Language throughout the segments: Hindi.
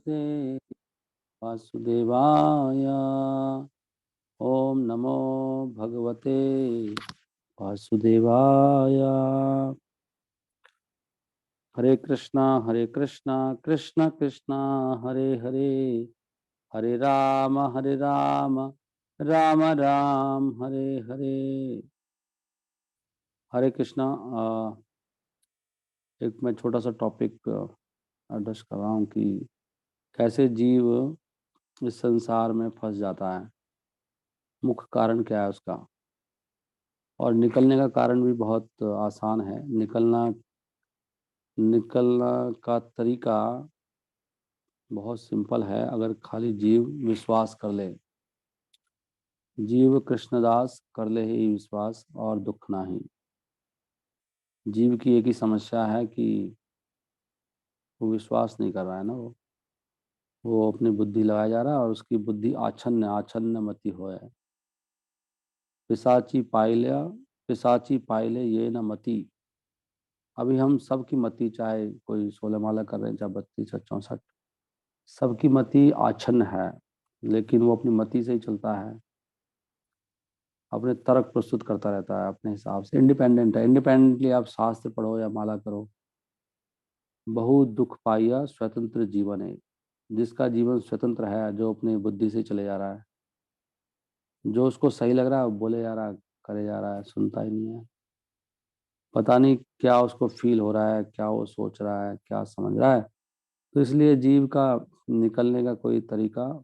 नमस्ते वासुदेवाय। ओम नमो भगवते वासुदेवाय। हरे कृष्णा कृष्ण कृष्णा हरे हरे, हरे राम राम राम हरे हरे। हरे कृष्णा। एक मैं छोटा सा टॉपिक एड्रेस कर रहा हूँ कि कैसे जीव इस संसार में फंस जाता है, मुख्य कारण क्या है उसका, और निकलने का कारण भी बहुत आसान है। निकलना निकलना का तरीका बहुत सिंपल है, अगर खाली जीव विश्वास कर ले। जीव कृष्णदास कर ले ही विश्वास और दुख नाही। जीव की एक ही समस्या है कि वो विश्वास नहीं कर रहा है ना। वो अपनी बुद्धि लगाया जा रहा है और उसकी बुद्धि आच्छन्न आच्छन्न मति हो है। पिशाची पाइल्या पिशाची पाइले ये न मति। अभी हम सबकी मति, चाहे कोई 16 माला कर रहे हैं चाहे 32 या 64, सबकी मति आच्छन्न है, लेकिन वो अपनी मति से ही चलता है। अपने तर्क प्रस्तुत करता रहता है अपने हिसाब से, इंडिपेंडेंट है। इंडिपेंडेंटली आप शास्त्र पढ़ो या माला करो। बहुत दुख पाइया स्वतंत्र जीवन है। जिसका जीवन स्वतंत्र है, जो अपनी बुद्धि से चले जा रहा है, जो उसको सही लग रहा है वो बोले जा रहा है, करे जा रहा है, सुनता ही नहीं है। पता नहीं क्या उसको फील हो रहा है, क्या वो सोच रहा है, क्या समझ रहा है। तो इसलिए जीव का निकलने का कोई तरीका,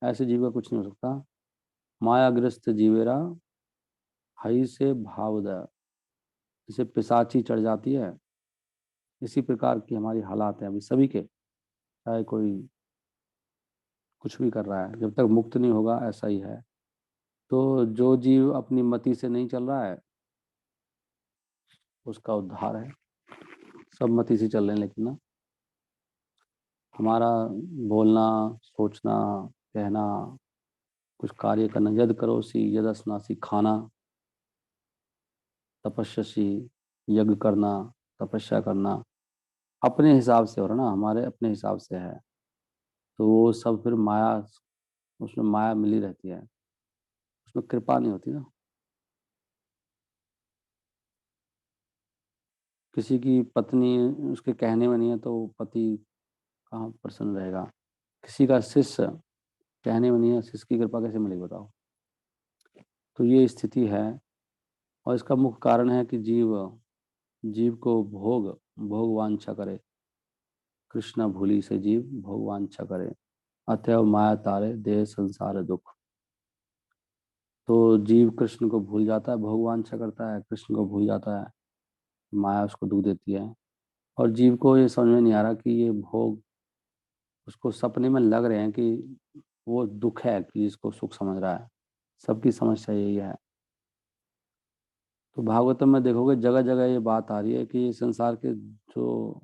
ऐसे जीव का कुछ नहीं हो सकता। मायाग्रस्त जीवेरा हई से भावदा। जिसे पिशाची चढ़ जाती है, इसी प्रकार की हमारी हालात है अभी सभी के। चाहे कोई कुछ भी कर रहा है, जब तक मुक्त नहीं होगा ऐसा ही है। तो जो जीव अपनी मति से नहीं चल रहा है, उसका उद्धार है। सब मति से चल रहे हैं, लेकिन ना हमारा बोलना, सोचना, कहना, कुछ कार्य करना, यद करोसी यदस्नासी, खाना, तपस्यासी, यज्ञ करना, तपस्या करना, अपने हिसाब से हो रहा ना, हमारे अपने हिसाब से है। तो वो सब फिर माया, उसमें माया मिली रहती है, उसमें कृपा नहीं होती ना। किसी की पत्नी उसके कहने में नहीं है तो पति कहाँ प्रसन्न रहेगा। किसी का शिष्य कहने में नहीं है, शिष्य की कृपा कैसे मिलेगी बताओ। तो ये स्थिति है, और इसका मुख्य कारण है कि जीव जीव को भोग भोग वांछा करे। कृष्ण भूली से जीव भोग वांछा करे, अतएव माया तारे देह संसार दुख। तो जीव कृष्ण को भूल जाता है, भोग वांछा करता है, कृष्ण को भूल जाता है, माया उसको दुख देती है। और जीव को ये समझ में नहीं आ रहा कि ये भोग उसको सपने में लग रहे हैं कि वो दुख है, कि इसको सुख समझ रहा है। सबकी समस्या यही है। तो भागवतम में देखोगे जगह जगह ये बात आ रही है कि संसार के जो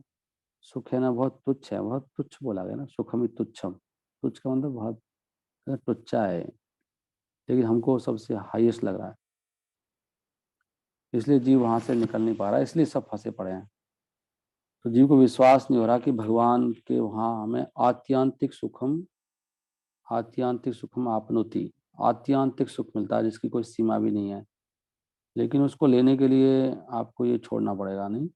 सुख है ना, बहुत तुच्छ है। बहुत तुच्छ बोला गया ना, सुखम ही तुच्छम। तुच्छ का मतलब बहुत टुच्चा है, लेकिन हमको सबसे हाईएस्ट लग रहा है। इसलिए जीव वहां से निकल नहीं पा रहा है, इसलिए सब फंसे पड़े हैं। तो जीव को विश्वास नहीं हो रहा कि भगवान के वहां हमें आत्यांतिक सुखम आपनोति, आत्यांतिक सुख मिलता है जिसकी कोई सीमा भी नहीं है। लेकिन उसको लेने के लिए आपको ये छोड़ना पड़ेगा। नहीं,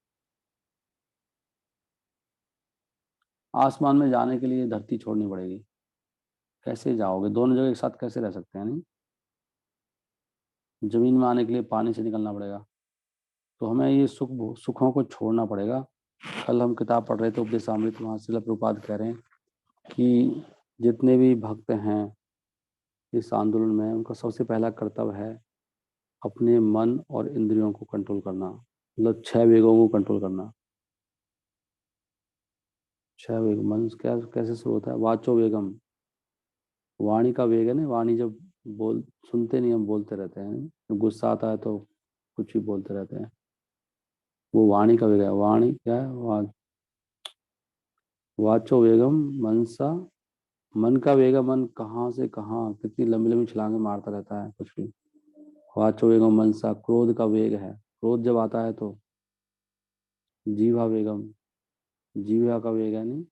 आसमान में जाने के लिए धरती छोड़नी पड़ेगी। कैसे जाओगे, दोनों जगह एक साथ कैसे रह सकते हैं। नहीं, जमीन में आने के लिए पानी से निकलना पड़ेगा। तो हमें ये सुखों को छोड़ना पड़ेगा। कल हम किताब पढ़ रहे थे उपदेशामृत, वहाँ श्रील प्रभुपाद कह रहे हैं कि जितने भी भक्त हैं इस आंदोलन में, उनका सबसे पहला कर्तव्य है अपने मन और इंद्रियों को कंट्रोल करना। मतलब 6 वेगों को कंट्रोल करना। 6 वेग मन क्या कैसे शुरू होता है? वाचो वेगम, वाणी का वेग है ना। वाणी जब बोल सुनते नहीं, हम बोलते रहते हैं। जब गुस्सा आता है तो कुछ भी बोलते रहते हैं। वो वाणी का वेग है। वाणी क्या है? वाचो वेगम मनसा, मन का वेग है। मन कहाँ से कहाँ कितनी लंबी लंबी छलांगे मारता रहता है, कुछ भी। वाचो वेगम मनसा, क्रोध का वेग है। क्रोध जब आता है तो जीवा वेगम, जीवा का वेग है। नहीं,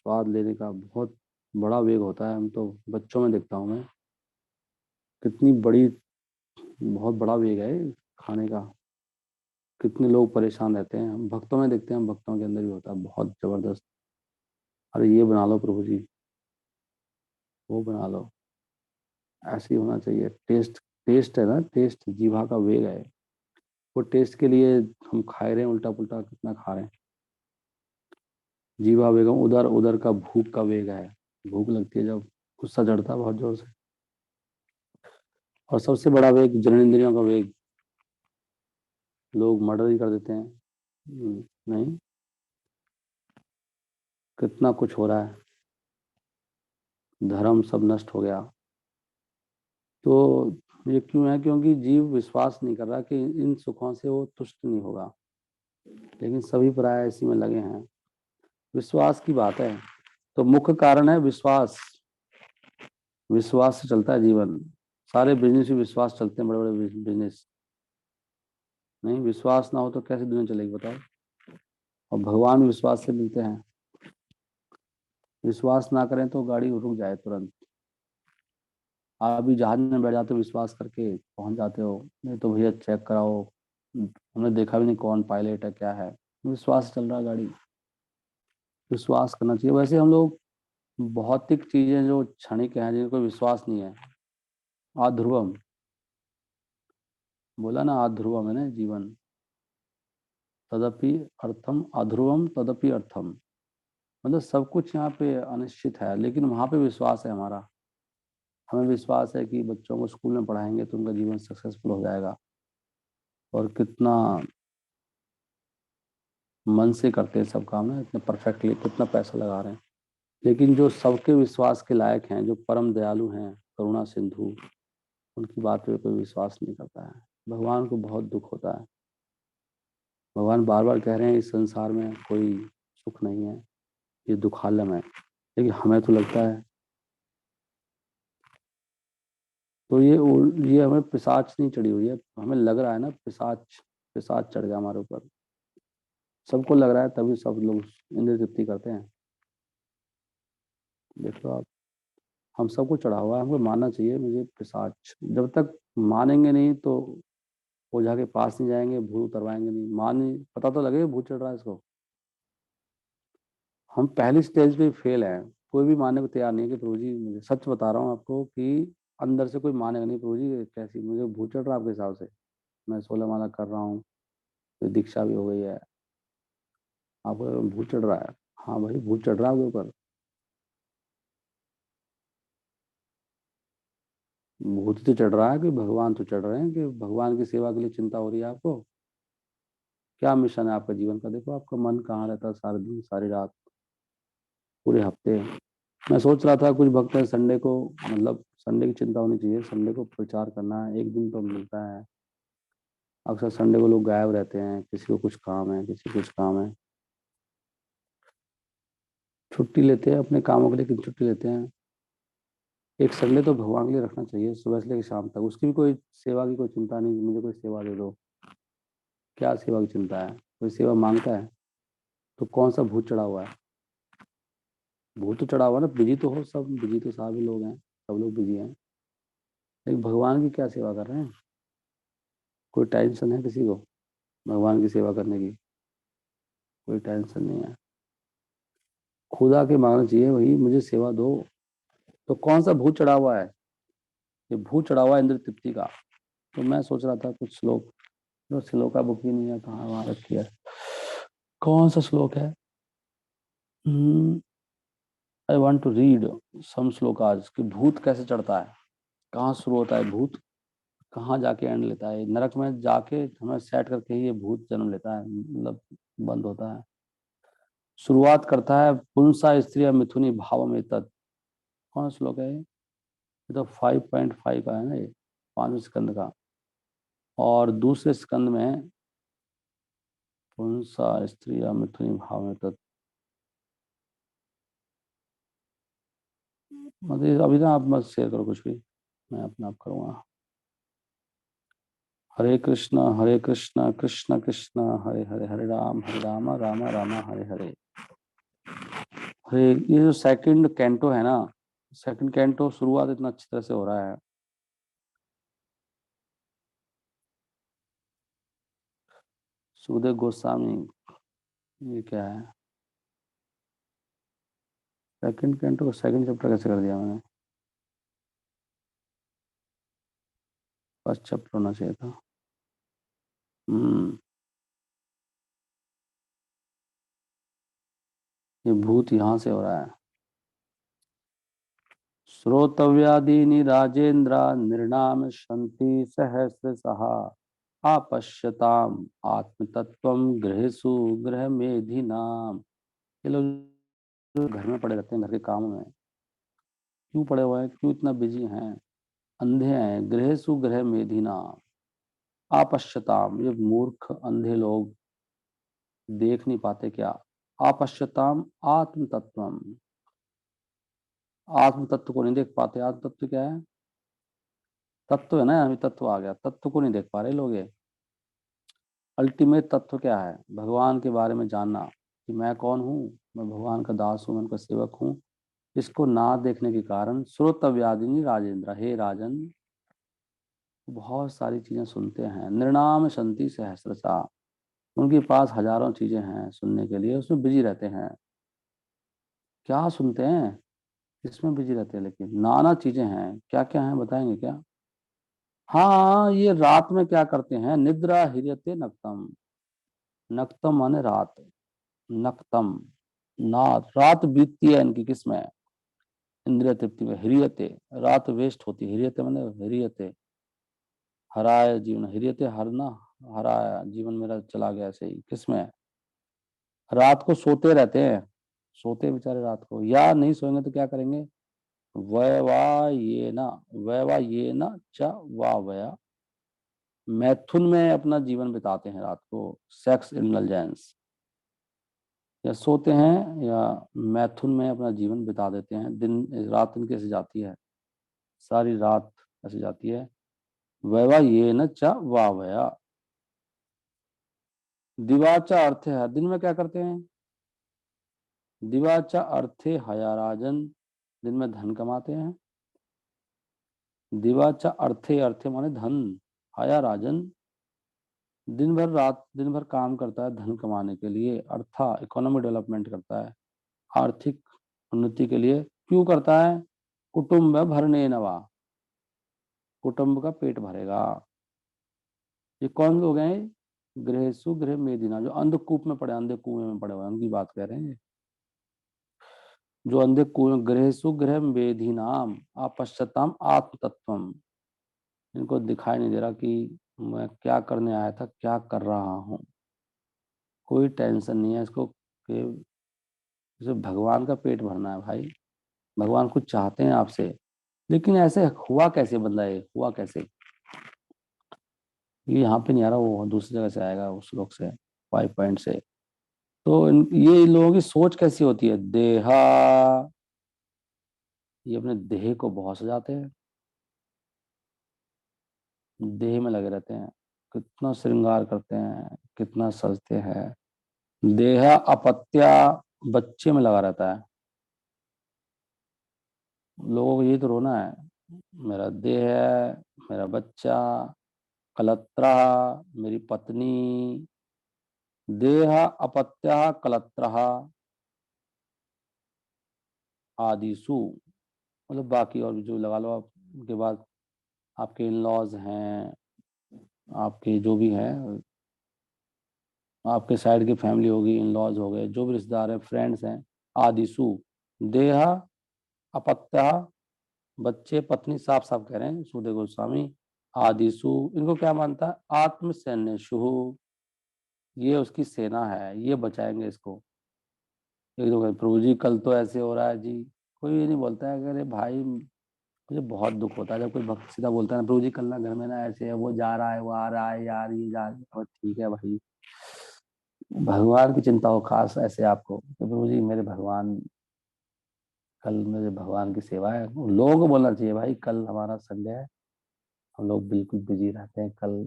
स्वाद लेने का बहुत बड़ा वेग होता है। हम तो बच्चों में देखता हूँ मैं, कितनी बड़ी, बहुत बड़ा वेग है ये खाने का। कितने लोग परेशान रहते हैं, हम भक्तों में देखते हैं, हम भक्तों के अंदर भी होता है बहुत जबरदस्त। अरे ये बना लो प्रभु जी, वो बना लो, ऐसे ही होना चाहिए। टेस्ट, टेस्ट है ना, टेस्ट जीवा का वेग है। वो टेस्ट के लिए हम खा रहे हैं, उल्टा पुल्टा कितना खा रहे हैं। जीवा वेगम, उधर उधर का भूख का वेग है। भूख लगती है जब, गुस्सा चढ़ता है बहुत जोर से। और सबसे बड़ा वेग जननेंद्रियों का वेग। लोग मर्डर ही कर देते हैं। नहीं, कितना कुछ हो रहा है, धर्म सब नष्ट हो गया। तो ये क्यों है? क्योंकि जीव विश्वास नहीं कर रहा कि इन सुखों से वो तुष्ट नहीं होगा। लेकिन सभी प्राय इसी में लगे हैं। विश्वास की बात है, तो मुख्य कारण है विश्वास। विश्वास से चलता है जीवन। सारे बिजनेस भी विश्वास चलते हैं, बड़े बड़े बिजनेस। नहीं, विश्वास ना हो तो कैसे दुनिया चलेगी बताओ। और भगवान विश्वास से मिलते हैं। विश्वास ना करें तो गाड़ी रुक जाए तुरंत। आप अभी जहाज में बैठ जाते हो, विश्वास करके पहुंच जाते हो, नहीं तो भैया चेक कराओ, हमने देखा भी नहीं कौन पायलट है क्या है। विश्वास से चल रहा है गाड़ी। विश्वास करना चाहिए। वैसे हम लोग भौतिक चीजें जो क्षणिक हैं, जिनको विश्वास नहीं है, आध्रुवम, बोला ना, आध्रुवम है ना जीवन। तदपि अर्थम अध्रुवम तदपि अर्थम। मतलब सब कुछ यहाँ पे अनिश्चित है, लेकिन वहां पे विश्वास है हमारा। हमें विश्वास है कि बच्चों को स्कूल में पढ़ाएंगे तो उनका जीवन सक्सेसफुल हो जाएगा। और कितना मन से करते हैं सब काम, है इतने परफेक्टली, कितना पैसा लगा रहे हैं। लेकिन जो सबके विश्वास के लायक हैं, जो परम दयालु हैं, करुणा सिंधु, उनकी बात पे कोई विश्वास नहीं करता है। भगवान को बहुत दुख होता है। भगवान बार बार कह रहे हैं इस संसार में कोई सुख नहीं है, ये दुखालम है। लेकिन हमें तो लगता है, तो ये हमें पिशाच नहीं चढ़ी हुई है, हमें लग रहा है ना पिशाच, पिशाच चढ़ गया हमारे ऊपर। सबको लग रहा है, तभी सब लोग इंद्र तृप्ति करते हैं। देखो आप, हम सबको चढ़ा हुआ है, हमको मानना चाहिए मुझे पिशाच। जब तक मानेंगे नहीं तो ओझा के पास नहीं जाएंगे, भूत उतरवाएंगे नहीं। मान, पता तो लगे भूत चढ़ रहा है इसको। हम पहली स्टेज पे फेल हैं। कोई भी मानने को तैयार नहीं है कि प्रभु जी, मुझे सच बता रहा हूँ आपको कि अंदर से कोई मानेगा नहीं, प्रभु जी कैसी मुझे भूत चढ़ रहा है आपके हिसाब से, मैं 16 माला कर रहा हूँ, तो दीक्षा भी हो गई है, आपको भूत चढ़ रहा है। हाँ भाई, भूत चढ़ रहा है आपके ऊपर। भूत तो चढ़ रहा है कि भगवान तो चढ़ रहे हैं, कि भगवान की सेवा के लिए चिंता हो रही है आपको? क्या मिशन है आपका जीवन का? देखो आपका मन कहाँ रहता है सारे दिन, सारी रात, पूरे हफ्ते। मैं सोच रहा था कुछ भक्त हैं संडे को, मतलब संडे की चिंता होनी चाहिए, संडे को प्रचार करना है, एक दिन तो मिलता है। अक्सर संडे को लोग गायब रहते हैं, किसी को कुछ काम है, किसी को कुछ काम है, छुट्टी लेते हैं अपने कामों के लिए, किन छुट्टी लेते हैं। एक संडे तो भगवान के लिए रखना चाहिए, सुबह से लेकर शाम तक। उसकी भी कोई सेवा की कोई चिंता नहीं कि मुझे कोई सेवा दे दो। क्या सेवा की चिंता है? कोई सेवा मांगता है तो कौन सा भूत चढ़ा हुआ है? भूत तो चढ़ा हुआ है ना, बिजी तो हो सब, बिजी तो सभी लोग हैं, सब लोग बिजी हैं। लेकिन भगवान की क्या सेवा कर रहे हैं? कोई टेंशन है किसी को भगवान की सेवा करने की? कोई टेंशन नहीं है। खुदा के मांगना चाहिए, वही मुझे सेवा दो। तो कौन सा भूत चढ़ा हुआ है? ये भूत चढ़ा हुआ है इंद्र तृप्ति का। तो मैं सोच रहा था कुछ श्लोक, जो श्लोका बुक ही नहीं है, कहाँ वहाँ रखी है, कौन सा श्लोक है? I want to read some shlokas कि भूत कैसे चढ़ता है, कहाँ शुरू होता है भूत, कहाँ जाके एंड लेता है। नरक में जाके हमें सेट करके ही ये भूत जन्म लेता है, मतलब बंद होता है। शुरुआत करता है पुंसा स्त्रिय मिथुनी भाव में तत्। कौन सा श्लोक है ये? तो 5.5 का है ना ये, 5वें स्कंद का। और दूसरे स्कंद में पुंसा स्त्रिय मिथुनी भाव में तत्। मतलब अभी ना आप मत शेयर करो कुछ भी, मैं अपना आप करूँगा। हरे कृष्ण कृष्ण कृष्ण हरे हरे, हरे राम राम राम हरे हरे। अरे ये जो सेकंड कैंटो है ना, सेकंड कैंटो शुरुआत इतना अच्छी तरह से हो रहा है। सुखदेव गोस्वामी, ये क्या है? सेकंड कैंटो को सेकंड चैप्टर कैसे कर दिया मैंने? फर्स्ट चैप्टर होना चाहिए था। हम्म। ये भूत यहाँ से हो रहा है। श्रोतव्यादीनि राजेंद्र निर्णाम शंति सहस्रशः आपश्यताम आत्मतत्वम गृहेषु गृह मेधिनाम। ये लोग जो घर में पड़े रहते हैं, घर के कामों में क्यों पड़े हुए हैं, क्यों इतना बिजी हैं? अंधे हैं। गृहेषु गृह मेधिनाम आपश्यताम, ये मूर्ख अंधे लोग देख नहीं पाते क्या? आपश्यताम आत्म तत्वम, आत्म तत्व को नहीं देख पाते। आत्म तत्व क्या है? तत्व है ना, अभी तत्व आ गया, तत्व को नहीं देख पा रहे लोग। ये अल्टीमेट तत्व क्या है? भगवान के बारे में जानना कि मैं कौन हूँ, मैं भगवान का दास हूँ, मैं उनका सेवक हूँ। इसको ना देखने के कारण श्रोतव्यादिनी राजेंद्र, हे राजन, बहुत सारी चीजें सुनते हैं। निर्णाम संति सहस्रसा, उनके पास हजारों चीजें हैं सुनने के लिए, उसमें बिजी रहते हैं। क्या सुनते हैं? इसमें बिजी रहते हैं, लेकिन नाना चीजें हैं। क्या क्या हैं बताएंगे क्या? हाँ, ये रात में क्या करते हैं? निद्रा हिर्यते नक्तम। नक्तम माने रात, नक्तम, नाथ, रात बीतती है इनकी किस में? इंद्रिय तृप्ति में। हिरियते, रात वेस्ट होती है। हिरियते माने हिरियते, हराया जीवन। हिरियते हरना, हराया जीवन मेरा चला गया ऐसे ही। किसमें? रात को सोते रहते हैं, सोते बेचारे रात को, या नहीं सोएंगे तो क्या करेंगे? वयवा ये ना, वयवा ये ना च वावया, मैथुन में अपना जीवन बिताते हैं रात को। सेक्स इंडल्जेंस, या सोते हैं या मैथुन में अपना जीवन बिता देते हैं। दिन रात इनके ऐसे जाती है, सारी रात ऐसे जाती है। वैवा ये न च वावया। दिवाचा अर्थ है, दिन में क्या करते हैं? दिवाचा अर्थे हयाराजन, दिन में धन कमाते हैं। दिवाचा अर्थे, अर्थे माने धन, हया राजन, दिन भर रात दिन भर काम करता है धन कमाने के लिए। अर्था इकोनॉमी डेवलपमेंट करता है, आर्थिक उन्नति के लिए। क्यों करता है? कुटुंब भरने नवा, कुटुंब का पेट भरेगा। ये कौन लोग हैं? गृहेशु गृह मेदिना, जो अंधकूप में पड़े, अंधे कुएं में पड़े हुए हैं, उनकी बात कर रहे हैं। जो अंधे कुएं, गृहेशु गृह मेधिनाम अपश्यताम आत्म तत्वम, इनको दिखाई नहीं दे रहा कि मैं क्या करने आया था, क्या कर रहा हूँ। कोई टेंशन नहीं है इसको कि इसे भगवान का पेट भरना है। भाई, भगवान कुछ चाहते हैं आपसे, लेकिन ऐसे हुआ कैसे? बंदा ये हुआ कैसे? ये यहाँ पे नहीं आ रहा, वो दूसरी जगह से आएगा, उस लोग से, 5 पॉइंट से। तो ये इन लोगों की सोच कैसी होती है? देहा, ये अपने देह को बहुत सजाते हैं, देह में लगे रहते हैं, कितना श्रृंगार करते हैं, कितना सजते हैं। देहा अपत्या, बच्चे में लगा रहता है। लोगों को ये तो रोना है, मेरा देह है, मेरा बच्चा, कलत्रा, मेरी पत्नी। देह अपत्या कलत्रा आदिसु, मतलब बाकी और भी जो लगा लो आप। उनके बाद आपके इन लॉज हैं, आपके जो भी हैं, आपके साइड की फैमिली होगी, इन लॉज हो गए, जो भी रिश्तेदार हैं, फ्रेंड्स हैं। आदिसु, देहा अपत्या, बच्चे, पत्नी, साफ साफ कह रहे हैं सुखदेव गोस्वामी। आदिसु, इनको क्या मानता है? आत्म सैन्यशु, ये उसकी सेना है, ये बचाएंगे इसको। एक दो कहते, प्रभु जी कल तो ऐसे हो रहा है जी। कोई ये नहीं बोलता है कि अरे भाई, मुझे बहुत दुख होता है जब कोई भक्त सीधा बोलता है ना, प्रभु जी कल ना घर में ना ऐसे है, वो जा रहा है, वो आ रहा है, यार ये जा रही है। और ठीक है भाई, भगवान की चिंता हो खास ऐसे आपको कि प्रभु जी मेरे भगवान, कल मेरे भगवान की सेवा है। लोगों को बोलना चाहिए भाई कल हमारा संडे है, हम लोग बिल्कुल बिजी रहते हैं, कल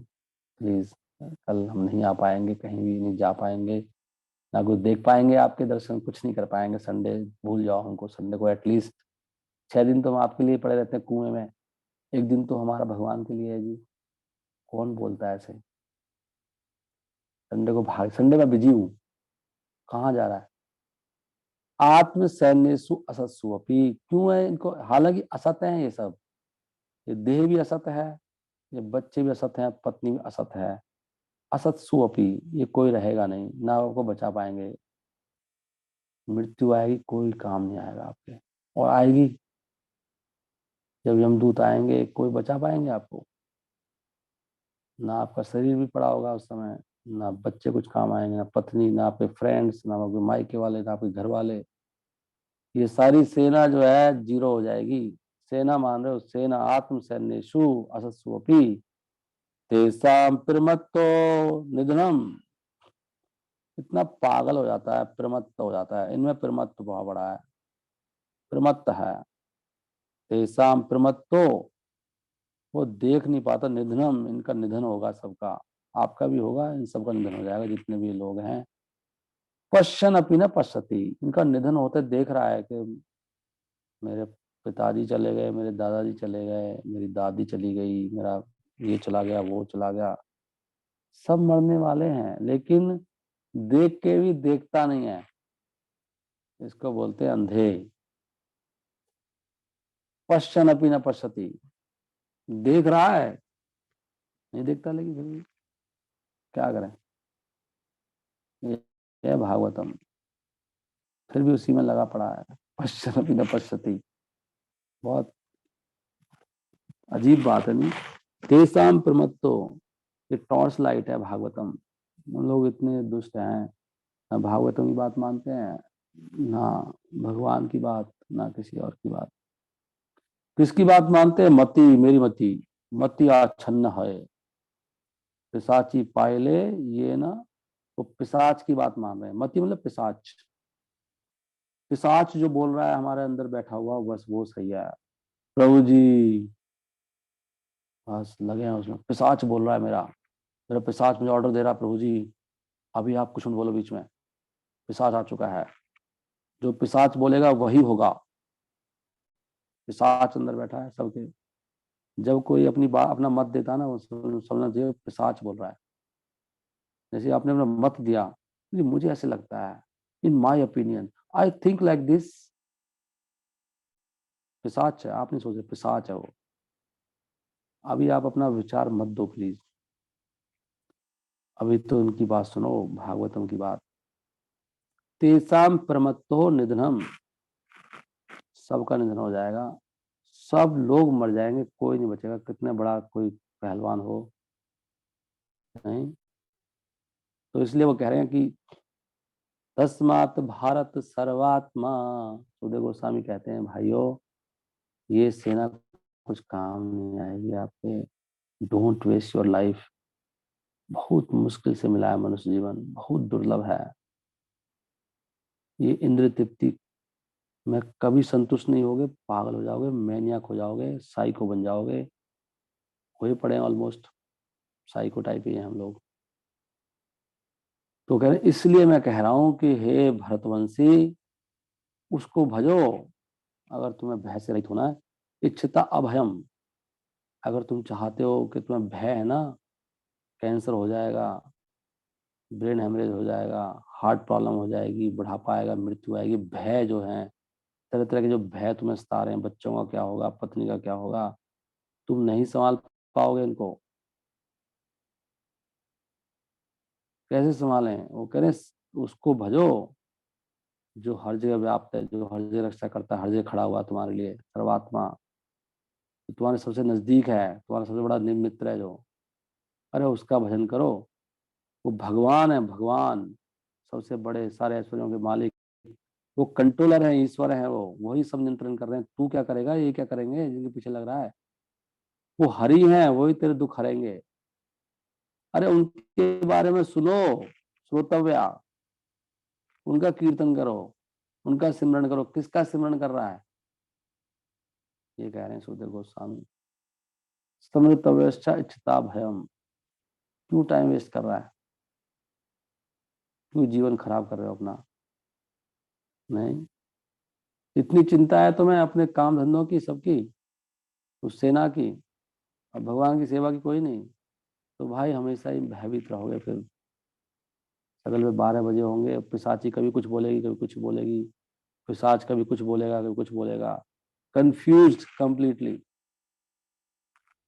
प्लीज, कल हम नहीं आ पाएंगे, कहीं भी नहीं जा पाएंगे, ना कुछ देख पाएंगे आपके दर्शन, कुछ नहीं कर पाएंगे। संडे भूल जाओ हमको, संडे को एटलीस्ट 6 दिन तो हम आपके लिए पड़े रहते हैं कुएं में, एक दिन तो हमारा भगवान के लिए है जी। कौन बोलता है ऐसे? संडे को भाग, संडे में बिजी हूँ, कहाँ जा रहा है? आत्म सैन्यसु असत्सु अपि, क्यों है इनको? हालांकि असत है ये सब, ये देह भी असत है, ये बच्चे भी असत हैं, पत्नी भी असत है। असत्सु अपि, ये कोई रहेगा नहीं, ना आपको बचा पाएंगे। मृत्यु आएगी, कोई काम नहीं आएगा आपके। और आएगी जब यमदूत आएंगे, कोई बचा पाएंगे आपको? ना आपका शरीर भी पड़ा होगा उस समय, ना बच्चे कुछ काम आएंगे, ना पत्नी, ना आपके फ्रेंड्स, ना आपके मायके वाले, ना आपके घर वाले। ये सारी सेना जो है जीरो हो जाएगी। सेना मान रहे हो? सेना आत्म सैन्येषु असत्सु अपि तेषां प्रमत्तो निधनम। इतना पागल हो जाता है, प्रमत्त हो जाता है, इनमें प्रमत्त बहुत बड़ा है, प्रमत्त है। तेषां प्रमत्तो, वो देख नहीं पाता, निधनम, इनका निधन होगा सबका। आपका भी होगा, इन सबका निधन हो जाएगा जितने भी लोग हैं। पश्चन अपनी न पश्यति, इनका निधन होते देख रहा है कि मेरे पिताजी चले गए, मेरे दादाजी चले गए, मेरी दादी चली गई, मेरा ये चला गया, वो चला गया। सब मरने वाले हैं, लेकिन देख के भी देखता नहीं है। इसको बोलते हैं अंधे। पश्चन अपनी न पश्यति, देख रहा है, नहीं देखता, लेकिन फिर भी क्या करें? ये भागवतम, फिर भी उसी में लगा पड़ा है। पश्चन अपनी न पश्यति, बहुत अजीब बात है नहीं? तेसाम प्रमत्तो, ये टॉर्च लाइट है भागवतम। हम लोग इतने दुष्ट हैं, ना भागवतम की बात मानते हैं, ना भगवान की बात, ना किसी और की बात। किसकी बात मानते हैं? मति, मेरी मति, मति आच्छन्न है। पिशाची पायले ये ना, वो पिशाच की बात मान रहे हैं। मति मतलब पिशाच। पिशाच जो बोल रहा है हमारे अंदर बैठा हुआ, बस वो सही है। प्रभु जी, बस लगे हैं उसमें। पिशाच बोल रहा है मेरा, मेरा पिशाच मुझे ऑर्डर दे रहा है, प्रभु जी अभी आप कुछ मत बोलो बीच में, पिशाच आ चुका है। जो पिशाच बोलेगा वही होगा। पिशाच अंदर बैठा है सबके। जब कोई अपनी बात, अपना मत देता है ना, वो समझना चाहिए पिशाच बोल रहा है। जैसे आपने अपना मत दिया, मुझे ऐसे लगता है, in my opinion I think like this, पिशाच है। आप नहीं सोच रहे, पिशाच है वो। अभी आप अपना विचार मत दो प्लीज, अभी तो उनकी बात सुनो, भागवतम की बात। तेसाम प्रमत्तो निधनम, सबका निधन हो जाएगा, सब लोग मर जाएंगे, कोई नहीं बचेगा, कितने बड़ा कोई पहलवान हो, नहीं। तो इसलिए वो कह रहे हैं कि तस्मात् भारत सर्वात्मा, सुखदेव गोस्वामी कहते हैं भाइयों, ये सेना कुछ काम नहीं आएगी आपके। Don't waste your life. बहुत मुश्किल से मिला है मनुष्य जीवन, बहुत दुर्लभ है। ये इंद्र तृप्ति में कभी संतुष्ट नहीं होगे, पागल हो जाओगे, मैनियक हो जाओगे, साइको बन जाओगे। हुए पड़े ऑलमोस्ट साइको टाइप ही हैं हम लोग। तो कह रहे इसलिए मैं कह रहा हूं कि हे भरतवंशी, उसको भजो अगर तुम्हें भय से रहित होना है। इच्छता अभयम, अगर तुम चाहते हो कि तुम्हें भय है ना, कैंसर हो जाएगा, ब्रेन हेमरेज हो जाएगा, हार्ट प्रॉब्लम हो जाएगी, बुढ़ापा आएगा, मृत्यु आएगी, भय जो है, तरह तरह के जो भय तुम्हें सता रहे हैं, बच्चों का क्या होगा, पत्नी का क्या होगा, तुम नहीं संभाल पाओगे इनको। कैसे संभालें? वो कह रहे उसको भजो जो हर जगह व्याप्त है, जो हर जगह रक्षा करता है, हर जगह खड़ा हुआ तुम्हारे लिए, सर्वात्मा, तो तुम्हारे सबसे नजदीक है, तुम्हारा सबसे बड़ा मित्र है जो। अरे उसका भजन करो। वो भगवान है, भगवान, सबसे बड़े सारे ऐश्वर्यों के मालिक। वो कंट्रोलर है, ईश्वर है, वो वही सब नियंत्रण कर रहे हैं। तू क्या करेगा, ये क्या करेंगे जिनके पीछे लग रहा है? वो हरि हैं, वही तेरे दुख हरेंगे। अरे उनके बारे में सुनो, श्रोतव्या, उनका कीर्तन करो, उनका सिमरन करो। किसका सिमरन कर रहा है? ये कह रहे हैं सुखदेव गोस्वामी। स्मृतव्यश्च इच्छता भयम, क्यों टाइम वेस्ट कर रहा है? क्यों जीवन खराब कर रहे हो अपना? नहीं, इतनी चिंता है तुम्हें अपने काम धंधों की, सबकी, उस सेना की, और भगवान की सेवा की कोई नहीं, तो भाई हमेशा ही भयभीत रहोगे। फिर सगल में 12 बजे होंगे, पिशाची कभी कुछ बोलेगी, कभी कुछ बोलेगी, पिशाच कभी कुछ बोलेगा, कभी कुछ बोलेगा, कंफ्यूज्ड कंप्लीटली।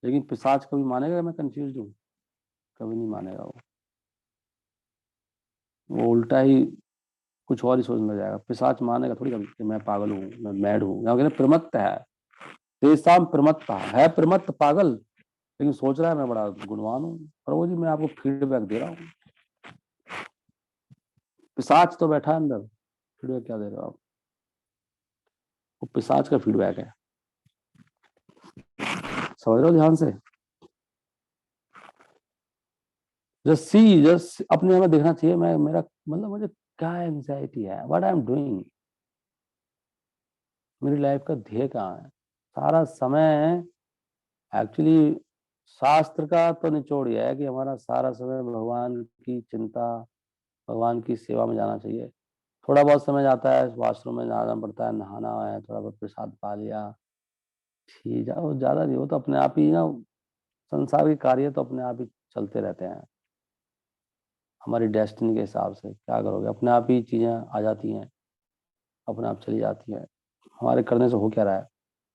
लेकिन पिशाच कभी मानेगा मैं कंफ्यूज हूँ? कभी नहीं मानेगा वो उल्टा ही कुछ और ही सोचने लग जाएगा। पिशाच मानेगा थोड़ी कभी कि मैं पागल हूँ, मैं मैड हूँ। यहाँ कहते प्रमत्त है, तेसाम प्रमत्ता है, प्रमत्त पागल, लेकिन सोच रहा है मैं बड़ा गुणवान हूँ। प्रभु जी मैं आपको फीडबैक दे रहा हूँ, पिशाच तो बैठा है अंदर, फीडबैक क्या दे रहे हो आप? वो पिशाच का फीडबैक है, समझ रहे हो ध्यान से? जस्ट सी, जस्ट अपने हमें देखना चाहिए, मैं मेरा मतलब मुझे क्या एंजाइटी है, व्हाट आई एम डूइंग, मेरी लाइफ का ध्येय कहाँ है? सारा समय एक्चुअली शास्त्र का तो निचोड़ यह है कि हमारा सारा समय भगवान की चिंता, भगवान की सेवा में जाना चाहिए। थोड़ा बहुत समय जाता है वॉशरूम में जाना पड़ता है, नहाना है, थोड़ा बहुत प्रसाद पा लिया, ठीक है, वो ज्यादा नहीं, वो तो अपने आप ही ना, संसार के कार्य तो अपने आप ही चलते रहते हैं। हमारी डेस्टिनी के हिसाब से क्या करोगे, अपने आप ही चीजें आ जाती हैं, अपने आप चली जाती हैं। हमारे करने से हो क्या रहा है?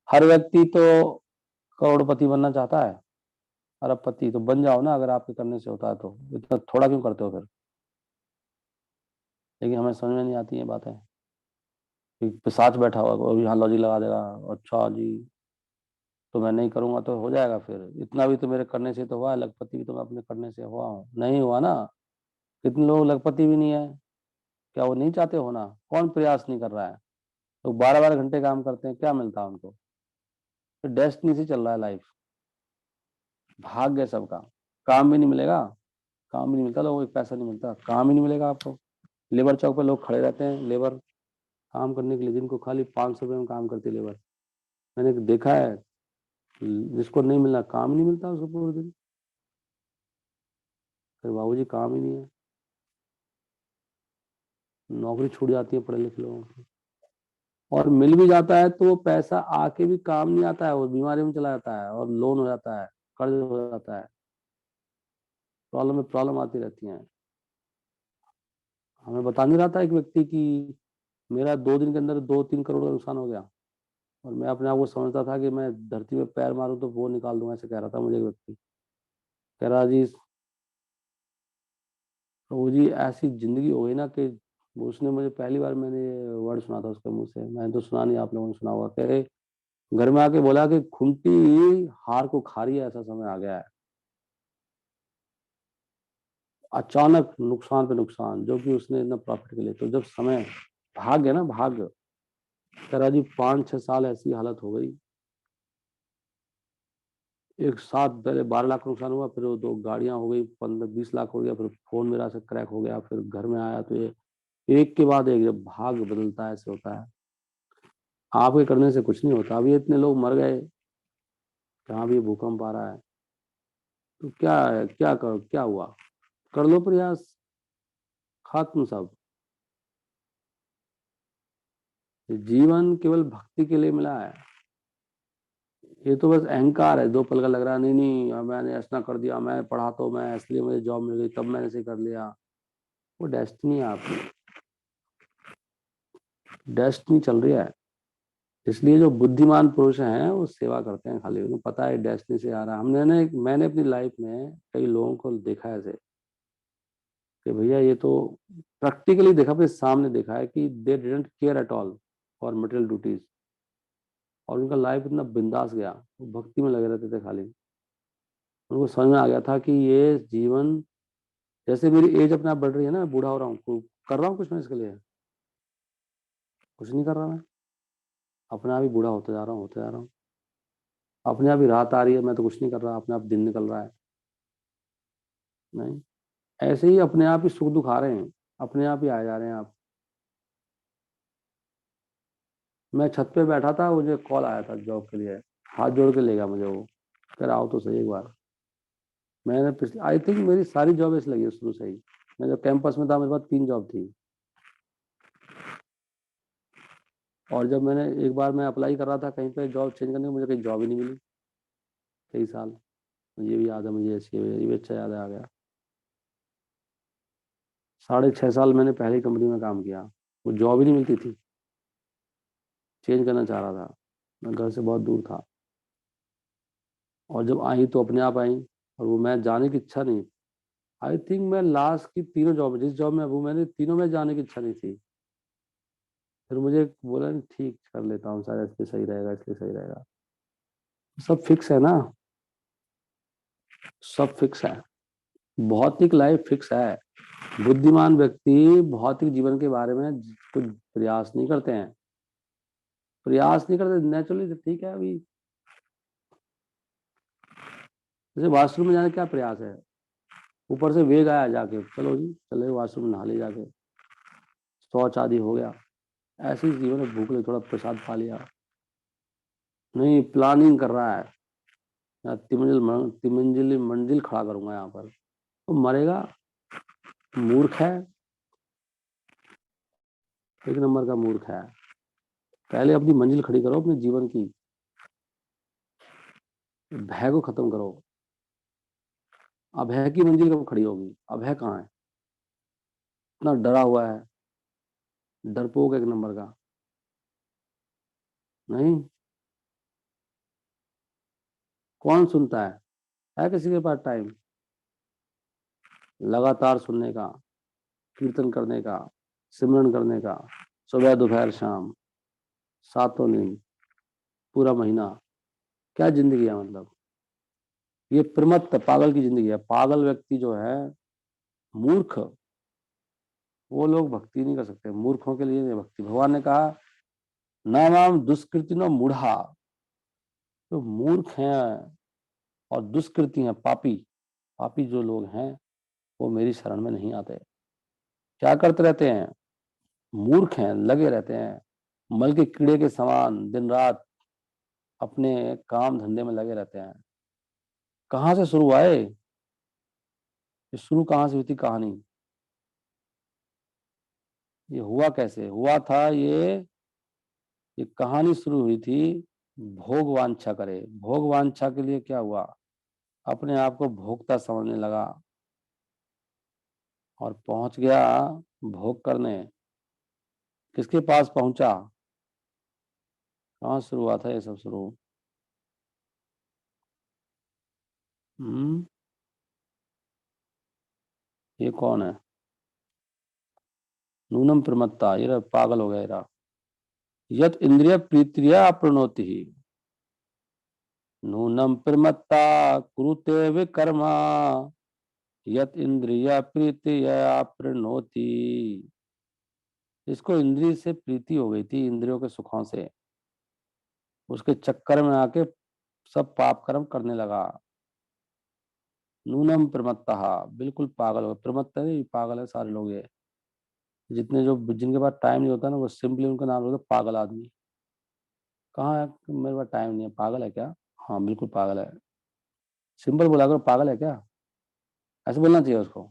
हर व्यक्ति तो करोड़पति बनना चाहता है, अरबपति, तो बन जाओ ना, अगर आपके करने से होता है तो, इतना थोड़ा क्यों करते हो फिर? लेकिन हमें समझ में नहीं आती है बातें। पिशाच बैठा हुआ वो भी यहाँ लॉजिक लगा देगा, अच्छा जी तो मैं नहीं करूंगा तो हो जाएगा, फिर इतना भी तो मेरे करने से तो हुआ है, लखपति भी तो मैं अपने करने से हुआ हूँ, नहीं हुआ ना? कितने लोग लखपति भी नहीं है, क्या वो नहीं चाहते होना? कौन प्रयास नहीं कर रहा है? तो 12 12 घंटे काम करते हैं, क्या मिलता है उनको? तो डेस्टिनी से चल रहा है लाइफ, भाग्य है सबका। काम भी नहीं मिलेगा, काम भी नहीं मिलता, लोगों को पैसा नहीं मिलता, काम ही नहीं मिलेगा आपको। लेबर चौक पे लोग खड़े रहते हैं, लेबर काम करने के लिए, जिनको खाली 500 रुपये में काम करती है लेबर, मैंने देखा है। जिसको नहीं मिलना, काम ही नहीं मिलता उसको पूरे दिन, फिर बाबूजी काम ही नहीं है, नौकरी छूट जाती है पढ़े लिखे लोगों की। और मिल भी जाता है तो वो पैसा आके भी काम नहीं आता है, वो बीमारी में चला जाता है, और लोन हो जाता है, कर्ज हो जाता है, प्रॉब्लम में प्रॉब्लम आती रहती है। हमें बता नहीं रहा था एक व्यक्ति की, मेरा 2 दिन के अंदर 2 3 करोड़ का नुकसान हो गया, और मैं अपने आप को समझता था कि मैं धरती में पैर मारूं तो वो निकाल दूंगा, ऐसे कह रहा था मुझे एक व्यक्ति। कह रहा जी, वो जी ऐसी जिंदगी हो गई ना कि, उसने मुझे पहली बार मैंने ये वर्ड सुना था उसके मुंह से, मैंने तो सुना नहीं, आप लोगों ने सुना होगा। कह रहे, घर में आके बोला कि खुंटी हार को खा रही है, ऐसा समय आ गया है, अचानक नुकसान पे नुकसान, जो कि उसने इतना प्रॉफिट के लिए, तो जब समय, भाग्य है ना, भाग्य। कह रहा जी 5 6 साल ऐसी हालत हो गई, एक साथ पहले 12 लाख नुकसान हुआ, फिर वो 2 गाड़ियां हो गई, 15 20 लाख हो गया, फिर फोन मेरा से क्रैक हो गया, फिर घर में आया तो ये एक के बाद एक, जब भाग बदलता है ऐसे होता है। आपके करने से कुछ नहीं होता। अभी इतने लोग मर गए, जहाँ भी भूकंप आ रहा है, तो क्या है, क्या करो, क्या हुआ? कर लो प्रयास, खत्म सब। जीवन केवल भक्ति के लिए मिला है। ये तो बस अहंकार है, 2 पल का लग रहा है, नहीं नहीं मैंने ऐसा कर दिया, मैं पढ़ा तो मैं, इसलिए मुझे जॉब मिल गई, तब मैंने ऐसे कर लिया। वो डेस्टिनी है आपकी, डेस्टिनी चल रही है। इसलिए जो बुद्धिमान पुरुष हैं वो सेवा करते हैं, खाली उन्हें पता है डेस्टिनी से आ रहा है। मैंने अपनी लाइफ में कई लोगों को देखा है ऐसे, कि भैया ये तो प्रैक्टिकली देखा, अपने सामने देखा है कि they didn't care at all for material duties, और उनका लाइफ इतना बिंदास गया, वो भक्ति में लगे रहते थे खाली। उनको समझ में आ गया था कि ये जीवन, जैसे मेरी एज अपने आप बढ़ रही है ना, मैं बूढ़ा हो रहा हूँ, कर रहा हूँ कुछ मैं इसके लिए? कुछ नहीं कर रहा मैं, अपने आप ही बूढ़ा होते जा रहा हूँ, होते जा रहा हूँ। अपने आप ही रात आ रही है, मैं तो कुछ नहीं कर रहा, अपने आप दिन निकल रहा है। नहीं, ऐसे ही अपने आप ही सुख दुख आ रहे हैं, अपने आप ही आ जा रहे हैं आप। मैं छत पे बैठा था, मुझे कॉल आया था जॉब के लिए, हाथ जोड़ के ले गया मुझे वो, कह रहा आओ तो सही एक बार। मैंने पिछले, आई थिंक मेरी सारी जॉब ऐसी लगी है शुरू से ही, मैं जब कैंपस में था मेरे पास 3 जॉब थी, और जब मैंने एक बार मैं अप्लाई कर रहा था कहीं पे जॉब चेंज करने को, मुझे कहीं जॉब ही नहीं मिली कई साल। ये भी याद है मुझे, ऐसी ये भी अच्छा याद आ गया। 6.5 साल मैंने पहली कंपनी में काम किया, वो जॉब ही नहीं मिलती थी, चेंज करना चाह रहा था, मैं घर से बहुत दूर था। और जब आई तो अपने आप आई, और वो मैं जाने की इच्छा नहीं। आई थिंक मैं लास्ट की तीनों जॉब, जिस जॉब में अबू मैंने तीनों में जाने की इच्छा नहीं थी। फिर मुझे बोला नहीं, ठीक कर लेता हूँ, शायद इसलिए सही रहेगा, इसलिए सही रहेगा। सब फिक्स है ना, सब फिक्स है। भौतिक लाइफ फिक्स है। बुद्धिमान व्यक्ति भौतिक जीवन के बारे में कुछ प्रयास नहीं करते हैं, प्रयास नहीं करते नेचुरली। तो ठीक है, अभी जैसे वॉशरूम में जाने का क्या प्रयास है, ऊपर से वेग आया जाके चलो जी चले वॉशरूम नहा ले जाके, शौच आदि हो गया। ऐसे ही जीवन में भूख लगी थोड़ा प्रसाद खा लिया, नहीं प्लानिंग कर रहा है, या तिमंजिली मंजिल खड़ा करूंगा यहाँ पर, तो मरेगा, मूर्ख है, एक नंबर का मूर्ख है। पहले अपनी मंजिल खड़ी करो अपने जीवन की, भय को खत्म करो। अभय की मंजिल कब खड़ी होगी, अभय कहाँ है, इतना डरा हुआ है, डरपोक एक नंबर का। नहीं, कौन सुनता है किसी के पास टाइम लगातार सुनने का, कीर्तन करने का, सिमरन करने का, सुबह दोपहर शाम, सातों दिन, पूरा महीना। क्या जिंदगी है मतलब, ये प्रमत्त पागल की जिंदगी है। पागल व्यक्ति जो है, मूर्ख, वो लोग भक्ति नहीं कर सकते। मूर्खों के लिए नहीं भक्ति। भगवान ने कहा नाम दुष्कृति न मूढ़ा, तो मूर्ख हैं और दुष्कृति हैं, पापी, पापी जो लोग हैं वो मेरी शरण में नहीं आते। क्या करते रहते हैं, मूर्ख हैं, लगे रहते हैं मल के कीड़े के समान, दिन रात अपने काम धंधे में लगे रहते हैं। कहाँ से शुरू आए, ये शुरू कहाँ से हुई थी कहानी, ये हुआ कैसे हुआ था, ये कहानी शुरू हुई थी भोग वांछा करे। भोग वांछा के लिए क्या हुआ, अपने आप को भोक्ता समझने लगा और पहुंच गया भोग करने। किसके पास पहुंचा, कहाँ शुरू हुआ था ये सब शुरू। हम्म, ये कौन है, नूनम प्रमत्ता, ये पागल हो गया ये। यत इंद्रिय प्रीतिया प्रणोति ही, नूनम प्रमत्ता कुरुते विकर्मा, यत इंद्रिय प्रीतिया प्रणोति। इसको इंद्रिय से प्रीति हो गई थी, इंद्रियों के सुखों से, उसके चक्कर में आके सब पाप कर्म करने लगा। नूनम प्रमत्ता, बिल्कुल पागल हो। प्रमत्ता नहीं, पागल है सारे लोग ये, जितने जो जिनके पास टाइम नहीं होता ना, वो सिंपली उनका नाम होता है पागल आदमी। कहाँ है, मेरे पास टाइम नहीं है, पागल है क्या, हाँ बिल्कुल पागल है। सिंपल बोला करो, पागल है क्या, ऐसे बोलना चाहिए उसको,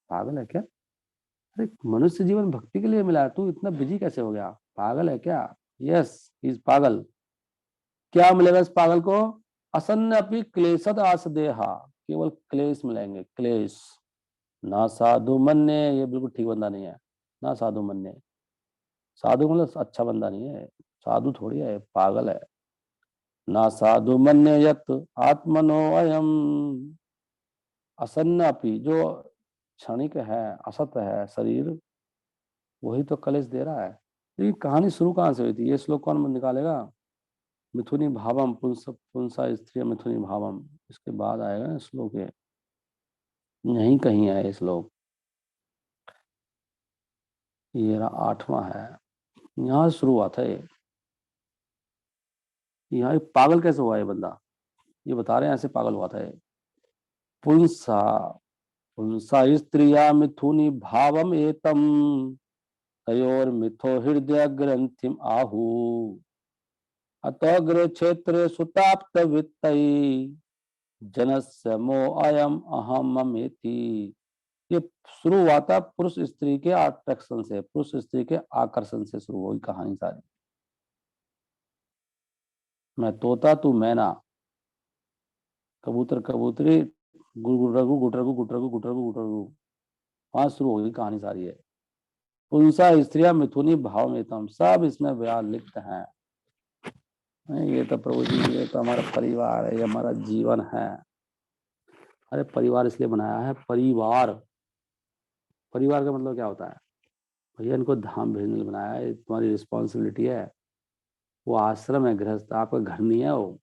पागल है क्या। अरे मनुष्य जीवन भक्ति के लिए मिला है, तू इतना बिजी कैसे हो गया, पागल है क्या। यस, इज पागल। क्या मिलेगा इस पागल को, असन्न अपनी क्लेशद आस देहा, केवल क्लेश मिलेंगे, क्लेश। ना साधु मन्ने, ये बिल्कुल ठीक बंदा नहीं है। ना साधु मन्ने, साधु मतलब अच्छा बंदा नहीं है, साधु थोड़ी है, पागल है। ना साधु मन्ने यत आत्मनो अयम, असन्न अपी, जो क्षणिक है, असत है शरीर, वही तो कलेश दे रहा है। लेकिन कहानी शुरू कहाँ से हुई थी, ये श्लोक कौन निकालेगा। मिथुनी भावम पुंसा स्त्री मिथुनी भावम, इसके बाद आएगा ना श्लोक, ये यहीं कहीं है ये श्लोक, ये रहा 8वां है, यहाँ से शुरू हुआ था ये। यहाँ ये पागल कैसे हुआ ये बंदा, ये बता रहे हैं ऐसे पागल हुआ था ये। पुंसा, पुंसा स्त्रिया मिथुनी भावम एतम, तयोर्मिथो हृदय ग्रंथिम आहु, अतोग्र क्षेत्र सुताप्त वित्तई, जनस्य मोह अयम अहम ममेति। ये शुरू हुआ था पुरुष स्त्री के अट्रैक्शन से, पुरुष स्त्री के आकर्षण से शुरू हुई कहानी सारी। मैं तोता तू मैना, कबूतर कबूतरी, गुटरगु गुटरगु गुटरगु गुटरगु गुटरगु, वहां शुरू होगी कहानी सारी है। पुंसा स्त्रिया मिथुनी भाव में तम, सब इसमें बयान लिखते हैं। ये तो प्रभु जी, ये तो हमारा परिवार है, ये हमारा जीवन है। अरे परिवार इसलिए बनाया है, परिवार, परिवार का मतलब क्या होता है भैया, इनको धाम भेजने के लिए बनाया है, तुम्हारी रिस्पॉन्सिबिलिटी है। वो आश्रम है, गृहस्थ, आपका घर नहीं है वो।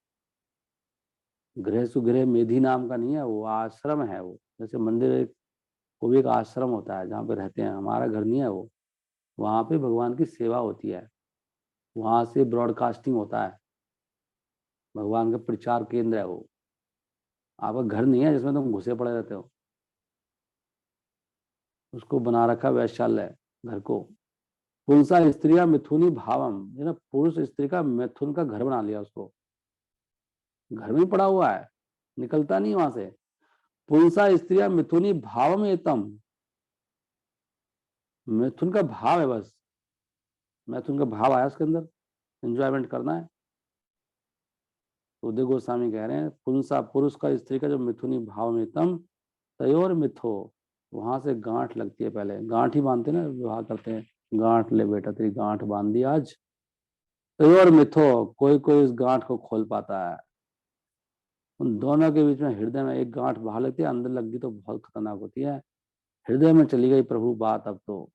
गृह सुगृह मेधी नाम का नहीं है वो, आश्रम है वो। जैसे मंदिर एक, वो भी एक आश्रम होता है जहाँ पे रहते हैं, हमारा घर नहीं है वो। वहां पे भगवान की सेवा होती है, वहां से ब्रॉडकास्टिंग होता है, भगवान का प्रचार केंद्र है वो। आपका घर नहीं है जिसमें तुम घुसे पड़े रहते हो। उसको बना रखा वैश्यालय घर को। पुंसा स्त्रिया मिथुनी भावम, ये ना पुरुष स्त्री का मिथुन का घर बना लिया उसको। घर में ही पड़ा हुआ है, निकलता नहीं वहां से। पुंसा स्त्रिया मिथुनी भावम एतम, मिथुन का भाव है बस, मिथुन का भाव आया उसके अंदर, एंजॉयमेंट करना है। उदय गोस्वामी कह रहे हैं पुंसा, पुरुष का स्त्री का जो मिथुनी भाव में तम, तयोर मिथो, वहां से गांठ लगती है। पहले गांठ ही बांधते हैं ना, विवाह करते हैं, गांठ ले बेटा तेरी गांठ बांध दी आज। तयोर मिथो, कोई कोई इस गांठ को खोल पाता है। उन दोनों के बीच में हृदय में एक गांठ बाहर लगती है, अंदर लग गई तो बहुत खतरनाक होती है। हृदय में चली गई प्रभु बात अब तो।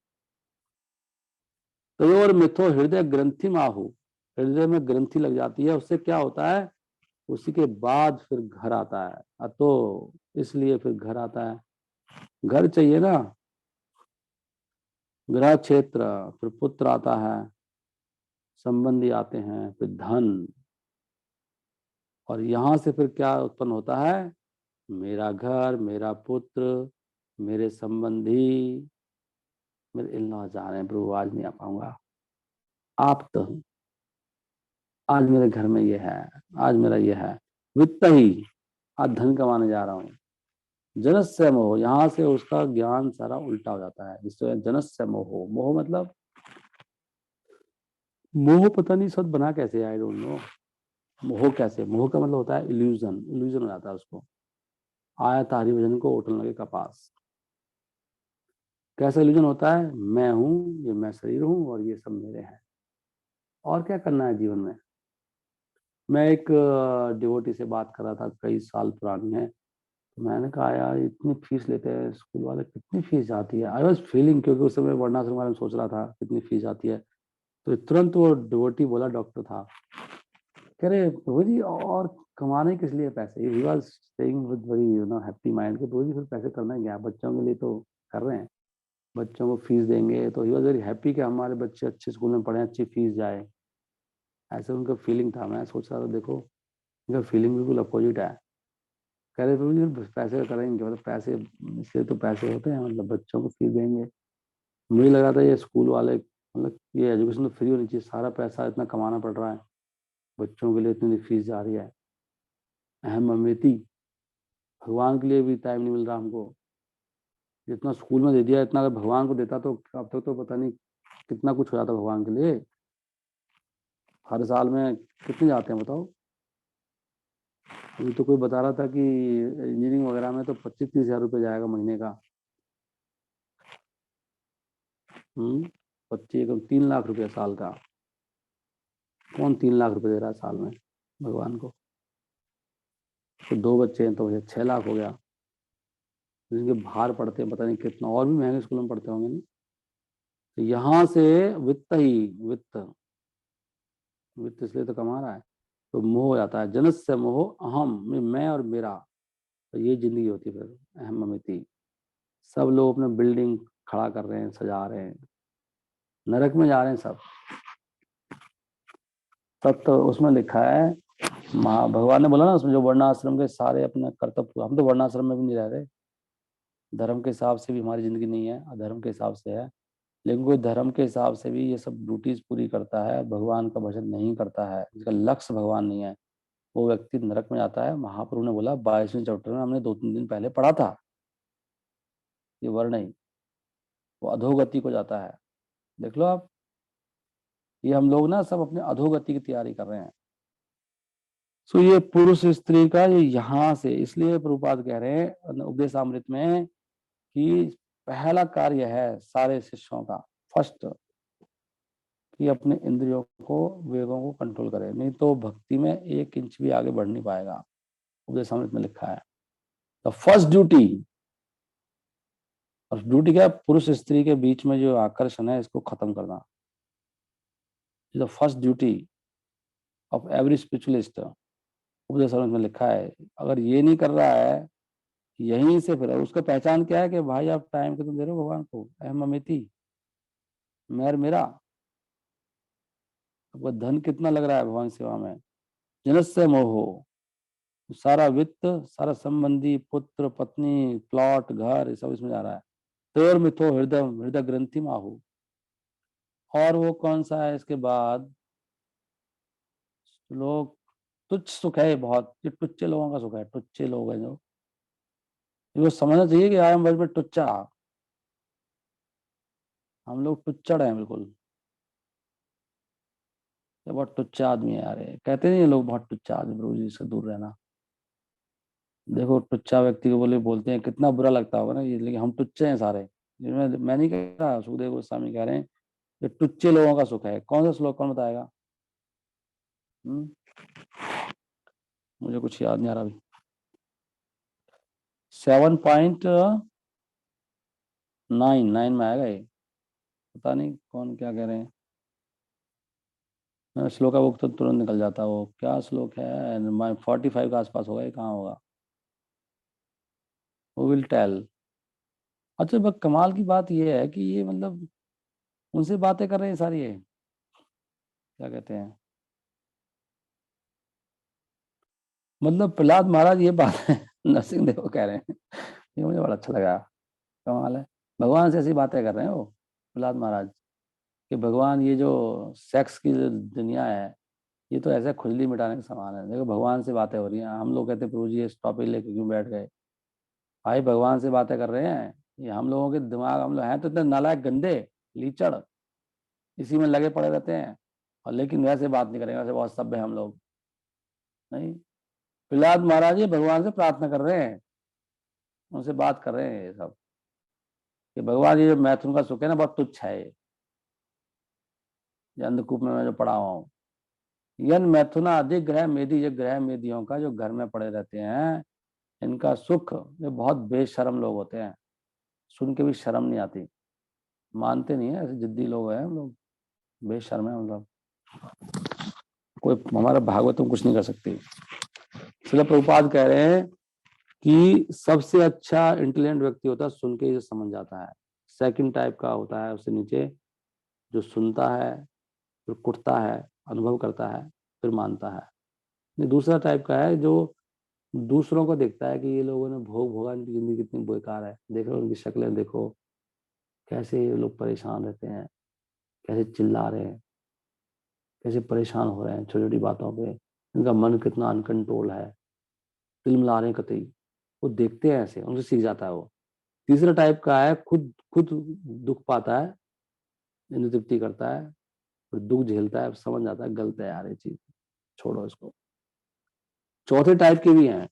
तयोर मिथो हृदय ग्रंथि माहू, हृदय में ग्रंथि लग जाती है, उससे क्या होता है, उसी के बाद फिर घर आता है। तो इसलिए फिर घर आता है, घर चाहिए ना, गृह क्षेत्र, फिर पुत्र आता है, संबंधी आते हैं, फिर धन। और यहां से फिर क्या उत्पन्न होता है, मेरा घर, मेरा पुत्र, मेरे संबंधी। मेरे इन लॉज आ रहे हैं प्रभु, आज नहीं आ पाऊंगा। आप तो, आज मेरे घर में ये है, आज मेरा ये है, वित्त ही, आज धन कमाने जा रहा हूँ। जनस्य मोह, यहाँ से उसका ज्ञान सारा उल्टा हो जाता है, जिससे जनस्य मोह, मोह मतलब, मोह पता नहीं शब्द बना कैसे, आई डोंट नो। मोह कैसे, मोह का मतलब होता है इल्यूजन, इल्यूजन हो जाता है उसको। आया था हरिभजन को उठने लगे कपास। कैसा इल्यूजन होता है, मैं हूँ, ये मैं शरीर हूँ और ये सब मेरे हैं, और क्या करना है जीवन में। मैं एक डिवोटी से बात कर रहा था, कई साल पुरानी है। तो मैंने कहा यार इतनी फीस लेते हैं स्कूल वाले, कितनी फीस जाती है। आई वॉज फीलिंग, क्योंकि उस समय वर्णाश्रम के बारे में सोच रहा था कितनी फीस जाती है। तो तुरंत वो डिवोटी बोला, डॉक्टर था, कह रहे प्रभु जी और कमाने किस लिए पैसे। He was saying with very happy mind, कि प्रभु जी फिर पैसे करना है क्या, बच्चों के लिए तो कर रहे हैं, बच्चों को फीस देंगे। तो ही वाज वेरी हैप्पी कि हमारे बच्चे अच्छे स्कूल में पढ़े, अच्छी फीस जाए, ऐसे उनका फीलिंग था। मैं सोच रहा था देखो, उनका फीलिंग बिल्कुल अपोजिट है। कह रहे प्रभु जी पैसे करेंगे, मतलब पैसे इसलिए तो पैसे होते हैं, मतलब बच्चों को फीस देंगे। मुझे लगा था ये स्कूल वाले, मतलब ये एजुकेशन तो फ्री होनी चाहिए, सारा पैसा इतना कमाना पड़ रहा है, बच्चों के लिए इतनी फीस जा रही है। अहम ममेती, भगवान के लिए भी टाइम नहीं मिल रहा हमको। जितना स्कूल में दे दिया, इतना अगर भगवान को देता तो अब तक तो पता नहीं कितना कुछ हो जाता भगवान के लिए। हर साल में कितने जाते हैं बताओ। अभी तो कोई बता रहा था कि इंजीनियरिंग वगैरह में तो 25-30 हज़ार रुपये जाएगा महीने का। 25 3 लाख रुपया साल का। कौन 3 लाख रुपए दे रहा है साल में भगवान को। तो 2 बच्चे हैं तो 6 लाख हो गया। जिनके बाहर पढ़ते हैं पता नहीं कितना, और भी महंगे स्कूल में पढ़ते होंगे नहीं। तो यहाँ से वित्त ही, वित्त, वित्त इसलिए तो कमा रहा है। तो मोह हो जाता है, जनस्य मोह अहम, मैं और मेरा। तो ये जिंदगी होती है फिर अहम ममिति। सब लोग अपने बिल्डिंग खड़ा कर रहे हैं, सजा रहे हैं, नरक में जा रहे हैं सब। तब तो उसमें लिखा है, महा भगवान ने बोला ना उसमें, जो वर्णाश्रम के सारे अपने कर्तव्य, हम तो वर्णाश्रम में भी नहीं रह रहे, धर्म के हिसाब से भी हमारी जिंदगी नहीं है, अधर्म के हिसाब से है। लेकिन कोई धर्म के हिसाब से भी ये सब ड्यूटीज पूरी करता है, भगवान का भजन नहीं करता है, जिसका लक्ष्य भगवान नहीं है, वो व्यक्ति नरक में जाता है। महाप्रभु ने बोला 22वें चैप्टर में, हमने 2-3 दिन पहले पढ़ा था। ये वर्ण ही वो अधोगति को जाता है। देख लो आप, ये हम लोग ना सब अपने अधोगति की तैयारी कर रहे हैं। सो ये पुरुष स्त्री का ये यहाँ से, इसलिए प्रभुपाद कह रहे हैं उपदेशामृत में कि पहला कार्य है सारे शिष्यों का, फर्स्ट, कि अपने इंद्रियों को, वेगों को कंट्रोल करे, नहीं तो भक्ति में 1 इंच भी आगे बढ़ नहीं पाएगा। उपदेशामृत में लिखा है द फर्स्ट ड्यूटी। और ड्यूटी क्या है? पुरुष स्त्री के बीच में जो आकर्षण है इसको खत्म करना, the first duty of every spiritualist. Upadeshamrita में लिखा है, अगर ये नहीं कर रहा है यहीं से, फिर उसका पहचान क्या है कि भाई आप टाइम कितना दे रहे हो भगवान को, अहम ममेति, मैं और मेरा, आपका धन कितना लग रहा है भगवान सेवा में, जनस्य मोहो, सारा वित्त, सारा संबंधी, पुत्र पत्नी, प्लॉट, घर, ये सब इसमें जा रहा है। तोर मिथो हृदय, हृदय ग्रंथि माहू। और वो कौन सा है इसके बाद, लोग, तुच्छ सुख है बहुत, ये टुच्चे लोगों का सुख है, टुच्चे लोग हैं जो, इनको समझना चाहिए कि आई एम वेरी टुच्चा, हम लोग टुच्चड़ हैं बिल्कुल, ये बहुत टुच्चा आदमी है यार, ये कहते नहीं ये लोग बहुत टुच्चा आदमी, प्रभु जी से दूर रहना। देखो टुच्चा व्यक्ति को बोलते हैं, कितना बुरा लगता होगा ना ये, लेकिन हम टुच्चे हैं सारे। मैं नहीं कह रहा, सुखदेव गोस्वामी कह रहे हैं ये टुच्चे लोगों का सुख है। कौन सा श्लोक, कौन बताएगा? हम्म, मुझे कुछ याद नहीं आ रहा अभी। 7.9 में आएगा ये, पता नहीं कौन क्या कह रहे हैं। श्लोक का वो तो तुरंत निकल जाता है, वो क्या श्लोक है, 45 के आसपास होगा, ये कहाँ होगा, वो विल टेल। अच्छा बस कमाल की बात ये है कि ये मतलब उनसे बातें कर रहे हैं सारी, ये क्या कहते हैं, मतलब प्रहलाद महाराज ये बात है नरसिंह देव कह रहे हैं, ये मुझे बड़ा अच्छा लगा, कमाल है। भगवान से ऐसी बातें कर रहे हैं वो प्रहलाद महाराज, कि भगवान ये जो सेक्स की जो दुनिया है, ये तो ऐसे खुजली मिटाने का सामान है। देखो भगवान से बातें हो रही हैं, हम लोग कहते हैं प्रभु जी इस टॉपिक लेके क्यों बैठ गए। भाई भगवान से बातें कर रहे हैं, ये हम लोगों के दिमाग, हम लोग हैं तो इतने नालायक, गंदे, लीचड़, इसी में लगे पड़े रहते हैं। और लेकिन वैसे बात नहीं करेंगे, वैसे बहुत सभ्य हैं हम लोग। नहीं, प्रहलाद महाराज ये भगवान से प्रार्थना कर रहे हैं, उनसे बात कर रहे हैं ये सब, कि भगवान ये जो मैथुन का सुख है ना बहुत तुच्छ है, ये अंधकूप में मैं जो पड़ा हुआ हूँ। यन मैथुना अधिक ग्रह मेदी, ये ग्रह मेदियों का जो घर में पड़े रहते हैं, इनका सुख, ये बहुत बेशर्म लोग होते हैं, सुन के भी शर्म नहीं आती, मानते नहीं है, ऐसे जिद्दी लोग हैं हम लोग, बेशर्म है मतलब, कोई हमारा भागवत में कुछ नहीं कर सकती। इसलिए प्रभुपाद कह रहे हैं कि सबसे अच्छा इंटेलिजेंट व्यक्ति होता है सुन के ही समझ जाता है। सेकंड टाइप का होता है उससे नीचे, जो सुनता है, फिर कुटता है, अनुभव करता है, फिर मानता है। दूसरा टाइप का है जो दूसरों को देखता है कि ये लोगों ने भोग भोगा, इनकी जिंदगी कितनी बेकार है, देख लो उनकी शक्लें देखो, कैसे ये लोग परेशान रहते हैं, कैसे चिल्ला रहे हैं, कैसे परेशान हो रहे हैं छोटी छोटी बातों पे, इनका मन कितना अनकंट्रोल है, तिलमिला रहे हैं कतई, वो देखते हैं ऐसे, उनसे सीख जाता है वो। तीसरा टाइप का है खुद खुद दुख पाता है, इंद्र तृप्ति करता है, फिर दुख झेलता है, समझ जाता है गलत है यार ये चीज, छोड़ो इसको। चौथे टाइप के भी हैं,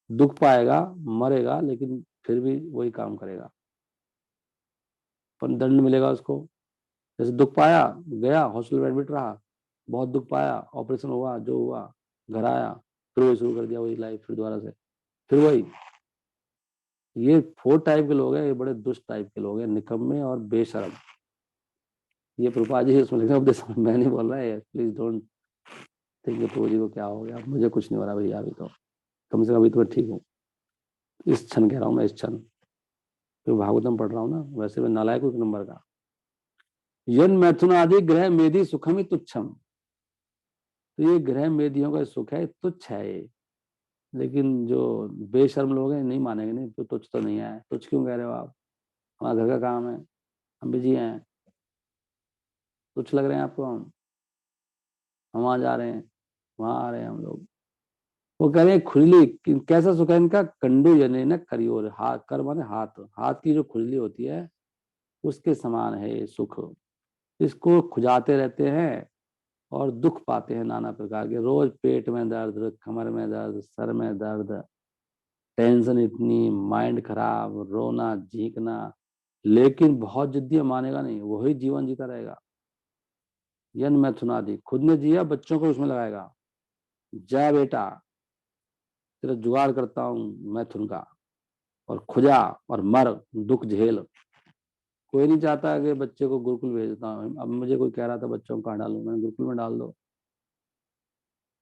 दुख पाएगा, मरेगा, लेकिन फिर भी वही काम करेगा, पर दंड मिलेगा उसको। जैसे दुख पाया, गया हॉस्पिटल में एडमिट रहा, बहुत दुख पाया, ऑपरेशन हुआ, जो हुआ, घर आया, फिर वही शुरू कर दिया, वही लाइफ फिर दोबारा से, फिर वही। ये 4 टाइप के लोग हैं, ये बड़े दुष्ट टाइप के लोग हैं, निकम्मे और बेशरम। ये प्रभुपाद जी उसमें लिखा उपदेश, मैं नहीं बोल रहा है, प्लीज डोंट थिंक प्रभु जी को क्या हो गया, मुझे कुछ नहीं हो रहा भैया अभी तो, कम से कम अभी तो मैं ठीक हूँ, इस क्षण कह रहा हूँ मैं, इस क्षण, तो भागवतम पढ़ रहा हूँ ना, वैसे मैं नालायक हूँ 1 नंबर का। यन मैथुनादि ग्रह मेधि सुखम ही तुच्छम, तो ये ग्रह मेधियों का सुख है, तुच्छ है ये। लेकिन जो बेशर्म लोग हैं नहीं मानेंगे, नहीं तो तुच्छ तो नहीं है, तुच्छ क्यों कह रहे हो आप, हमारा घर का काम है, हम बिजी हैं, तुच्छ लग रहे हैं आपको हम वहां जा रहे हैं, वहां आ रहे हैं हम लोग, वो कह रहे हैं खुजली कैसा सुख है इनका, कंडू जने न करियोर, हाथ कर माने हाथ, हाथ की जो खुजली होती है उसके समान है ये सुख। इसको खुजाते रहते हैं और दुख पाते हैं नाना प्रकार के, रोज पेट में दर्द, कमर में दर्द, सर में दर्द, टेंशन इतनी, माइंड खराब, रोना झींकना। लेकिन बहुत जिद्दी मानेगा नहीं, वही जीवन जीता रहेगा। यन मैथुनादि, खुद ने जिया बच्चों को उसमें लगाएगा। जय बेटा तेरा जुगाड़ करता हूँ मैथुन का, और खुजा और मर, दुख झेल। कोई नहीं चाहता कि बच्चे को गुरुकुल भेजता हूँ। अब मुझे कोई कह रहा था बच्चों को कहाँ डालूं, मैंने गुरुकुल में डाल दो।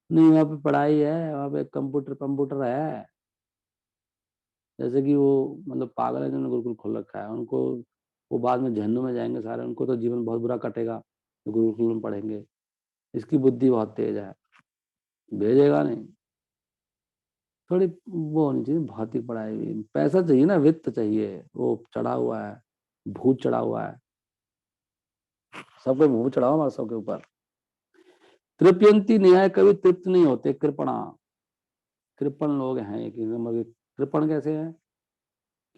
नहीं, वहाँ पे पढ़ाई है, वहाँ पे कंप्यूटर कंप्यूटर है। जैसे कि वो मतलब पागल है जिन्होंने गुरुकुल खोल रखा है, उनको वो बाद में जहन्नुम में जाएंगे सारे, उनको तो जीवन बहुत बुरा कटेगा जो गुरुकुल में पढ़ेंगे। इसकी बुद्धि बहुत तेज है, भेजेगा नहीं। थोड़ी वो होनी चाहिए भौतिक पढ़ाई भी, पैसा चाहिए ना, वित्त चाहिए। वो चढ़ा हुआ है, भूत चढ़ा हुआ है, सबके भूत चढ़ा हुआ हमारे सबके ऊपर। तृप्यंती न्याय, कभी तृप्त नहीं होते, कृपणा, कृपण लोग हैं एक नंबर के। कृपण कैसे है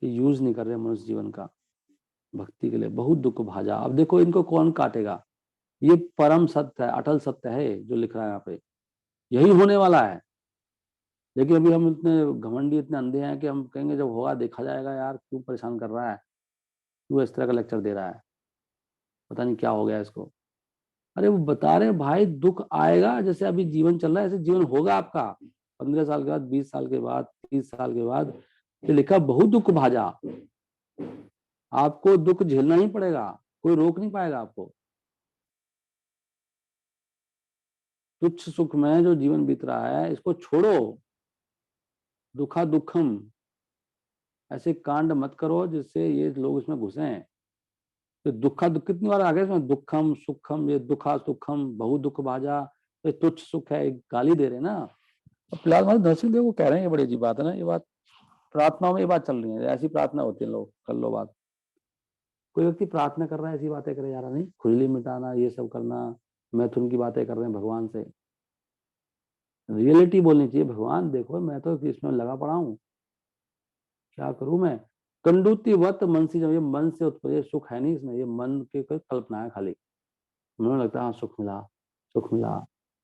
कि यूज नहीं कर रहे मनुष्य जीवन का भक्ति के लिए, बहुत दुख भाजा। अब देखो इनको कौन काटेगा, ये परम सत्य है, अटल सत्य है जो लिख रहा है यहाँ पे, यही होने वाला है। लेकिन अभी हम इतने घमंडी, इतने अंधे हैं कि हम कहेंगे जब होगा देखा जाएगा, यार क्यों परेशान कर रहा है, क्यों इस तरह का लेक्चर दे रहा है, पता नहीं क्या हो गया इसको। अरे वो बता रहे हैं भाई, दुख आएगा, जैसे अभी जीवन चल रहा है ऐसे जीवन होगा आपका। 15 साल के बाद, 20 साल के बाद, 30 साल के बाद, ये लिखा बहुत दुख भाजा। आपको दुख झेलना ही पड़ेगा, कोई रोक नहीं पाएगा आपको। तुच्छ सुख में जो जीवन बीत रहा है इसको छोड़ो, दुखा दुखम, ऐसे कांड मत करो जिससे ये लोग इसमें घुसे। तो दुखा दुख कितनी बार आ गए इसमें, दुखम सुखम, ये दुखा सुखम, बहु दुख भाजा, ये तुच्छ सुख है, गाली दे रहे हैं ना। अब फिलहाल हमारे नरसिंह देव को कह रहे हैं, ये बड़ी अजीब बात है ना, ये बात प्रार्थनाओं में ये बात चल रही है, ऐसी प्रार्थना होती है, लोग कर लो बात। कोई व्यक्ति प्रार्थना कर रहा है ऐसी बातें करे जा रहा, नहीं खुजली मिटाना ये सब करना, मैथुन की बातें कर रहे हैं भगवान से। रियलिटी बोलनी चाहिए, भगवान देखो मैं तो इसमें लगा पड़ा हूँ, क्या करूं मैं। कंडूतिवत मन से, जब ये मन से उत्पन्न, ये सुख है नहीं इसमें, ये मन की कोई कल्पना है खाली। मुझे लगता है हाँ सुख मिला, सुख मिला,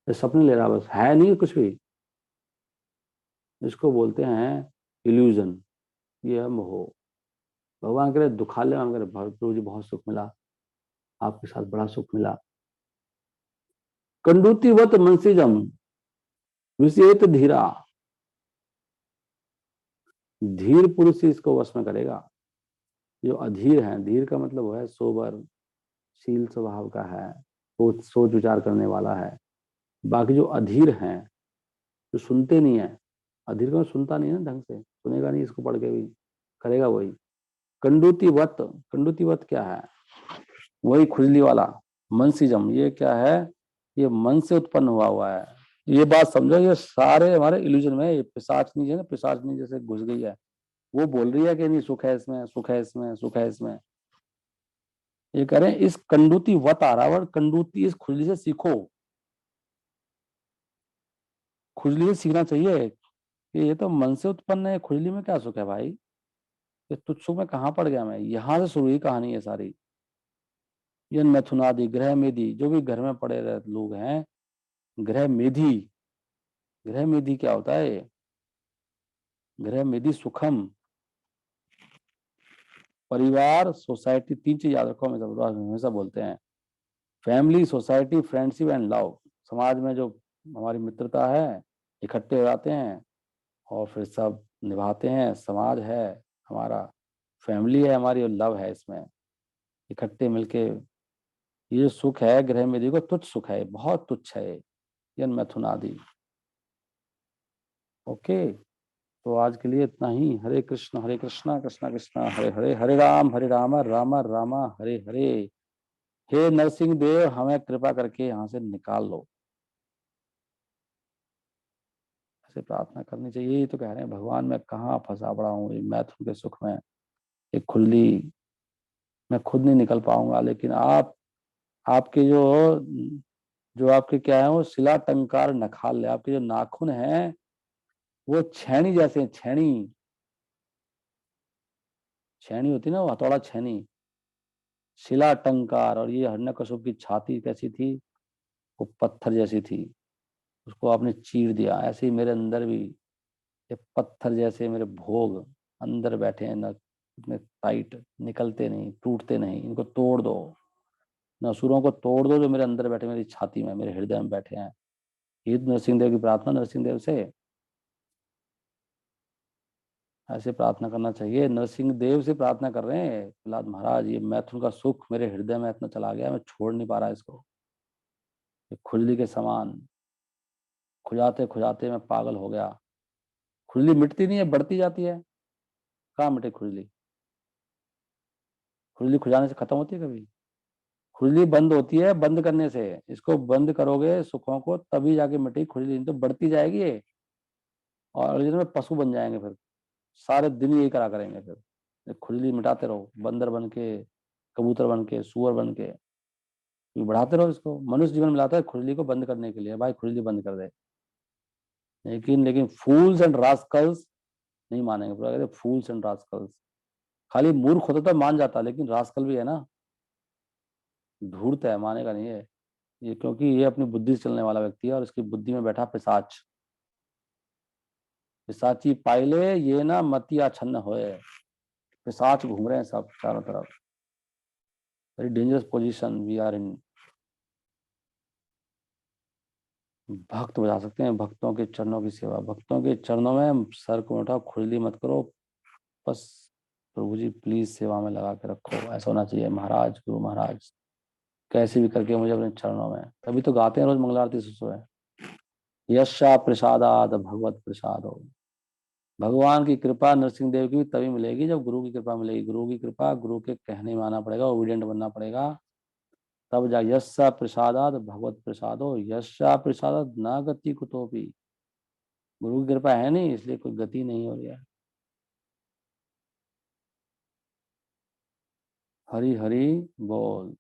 ये सपने ले रहा, बस है नहीं कुछ भी। इसको बोलते हैं इल्यूजन, ये है मोह। भगवान करे दुखा ले, हम करे प्रभु जी बहुत सुख मिला, आपके साथ बड़ा सुख मिला। कंडूतिवत मनसीजम विषेत धीरा, धीर पुरुष ही इसको वश में करेगा। जो अधीर है, धीर का मतलब वो है सोबर, शील स्वभाव का है, सोच सोच विचार करने वाला है। बाकी जो अधीर हैं, जो सुनते नहीं है, अधीर का सुनता नहीं है ना ढंग से, सुनेगा नहीं इसको पढ़ के भी, करेगा वही। कंडूतिवत, कंडूतिवत क्या है, वही खुजली वाला। मनसीजम ये क्या है, ये मन से उत्पन्न हुआ है। ये बात समझो, ये सारे हमारे इल्यूजन में, ये पिशाचनी है ना, पिशाचनी जैसे घुस गई है, वो बोल रही है कि नहीं सुख है इसमें, सुख है इसमें, सुख है इसमें। ये कह रहे हैं इस कंडूति वत आ रहा है, कंडूति, इस खुजली से सीखो। खुजली से सीखना चाहिए कि ये तो मन से उत्पन्न है, खुजली में क्या सुख है भाई, ये तुच्छ सुख में कहाँ पड़ गया मैं। यहां से शुरू हुई कहानी है सारी। ये मैथुनादि ग्रह मेधि, जो भी घर में पड़े रहे लोग हैं, ग्रह मेधि, ग्रह मेधि क्या होता है, ग्रह मेधि सुखम, परिवार सोसाइटी, तीन चीज याद रखो, हमेशा बोलते हैं, family society friendship and love. समाज में जो हमारी मित्रता है, इकट्ठे हो जाते हैं और फिर सब निभाते हैं, समाज है हमारा, फैमिली है हमारी, और लव है इसमें, इकट्ठे मिलके। ये सुख है ग्रह में, देखो तुच्छ सुख है, बहुत तुच्छ है ये मैथुनादि। ओके, तो आज के लिए इतना ही। हरे कृष्ण कृष्ण कृष्ण हरे हरे, हरे राम राम राम हरे हरे। हे नरसिंह देव, हमें कृपा करके यहाँ से निकाल लो, ऐसे प्रार्थना करनी चाहिए। ये तो कह रहे हैं भगवान मैं कहाँ फंसा पड़ा हूँ, ये मैथुन के सुख में, एक खुली, मैं खुद नहीं निकल पाऊंगा, लेकिन आप, आपके जो आपके क्या है वो शिला टंकार नखाल है, आपके जो नाखून हैं वो छेनी जैसे, छेनी, छेनी होती ना, वो हथौड़ा छेनी, शिला टंकार। और ये हिरण्यकश्यप की छाती कैसी थी? वो पत्थर जैसी थी, उसको आपने चीर दिया। ऐसे ही मेरे अंदर भी ये पत्थर जैसे मेरे भोग अंदर बैठे हैं ना, इतने टाइट, निकलते नहीं, टूटते नहीं, इनको तोड़ दो। न असुरों को तोड़ दो जो मेरे अंदर बैठे, मेरी छाती में, मेरे हृदय में बैठे हैं। ये तो नरसिंह देव की प्रार्थना, नरसिंह देव से ऐसे प्रार्थना करना चाहिए। नरसिंह देव से प्रार्थना कर रहे हैं प्रहलाद महाराज, ये मैथुन का सुख मेरे हृदय में इतना चला गया, मैं छोड़ नहीं पा रहा इसको। ये खुजली के समान, खुजाते खुजाते मैं पागल हो गया। खुजली मिटती नहीं है, बढ़ती जाती है। कहाँ मिटे खुजली? खुजली खुजाने से खत्म होती है कभी? खुजली बंद होती है बंद करने से। इसको बंद करोगे सुखों को, तभी जाके मिटेगी खुजली, नहीं तो बढ़ती जाएगी ये। और अगले दिन में पशु बन जाएंगे फिर, सारे दिन यही करा करेंगे फिर। खुजली मिटाते रहो, बंदर बन के, कबूतर बन के, सुअर बन के, बढ़ाते रहो इसको। मनुष्य जीवन मिलाता है खुजली को बंद करने के लिए, भाई खुजली बंद कर दे। लेकिन फूल्स एंड रास्कल्स नहीं मानेंगे, पूरा कहते फूल्स एंड रास्कल्स। खाली मूर्ख होता तो मान जाता, लेकिन रास्कल भी है ना, ढूंढता है, मानेगा नहीं है ये, क्योंकि ये अपनी बुद्धि से चलने वाला व्यक्ति है, और इसकी बुद्धि में बैठा पिशाच। पिशाची पाइले ये ना मति आछन्न होए। पिशाच घूम रहे हैं सब चारों तरफ। Very dangerous position we are in. भक्त बजा सकते हैं, भक्तों के चरणों की सेवा, भक्तों के चरणों में सर को उठाओ, खुजली मत करो, बस प्रभु जी प्लीज सेवा में लगा के रखो, ऐसा होना चाहिए। महाराज, गुरु महाराज, कैसे भी करके मुझे अपने चरणों में, तभी तो गाते हैं रोज मंगल आरती सुबह, यशा प्रसादात भगवत प्रसाद हो। भगवान की कृपा नरसिंह देव की भी तभी मिलेगी जब गुरु की कृपा मिलेगी। गुरु की कृपा, गुरु के कहने में आना पड़ेगा, ओबिडियंट बनना पड़ेगा, तब जा। यस्सा प्रसादात भगवत प्रसादो, यस्सा प्रसादात ना गति कुतोपि। गुरु की कृपा है नहीं, इसलिए कोई गति नहीं हो रही है। हरि हरि बोल।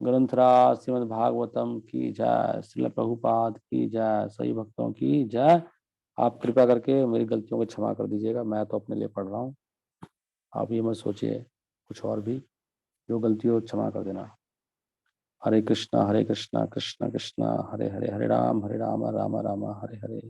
ग्रंथराज श्रीमद् भागवतम की जय, श्रील प्रभुपाद की जय, सही भक्तों की जय। आप कृपया करके मेरी गलतियों को क्षमा कर दीजिएगा, मैं तो अपने लिए पढ़ रहा हूँ, आप ये मत सोचिए कुछ और भी। जो गलती हो क्षमा कर देना। हरे कृष्णा कृष्णा कृष्णा हरे हरे, हरे राम राम राम हरे हरे।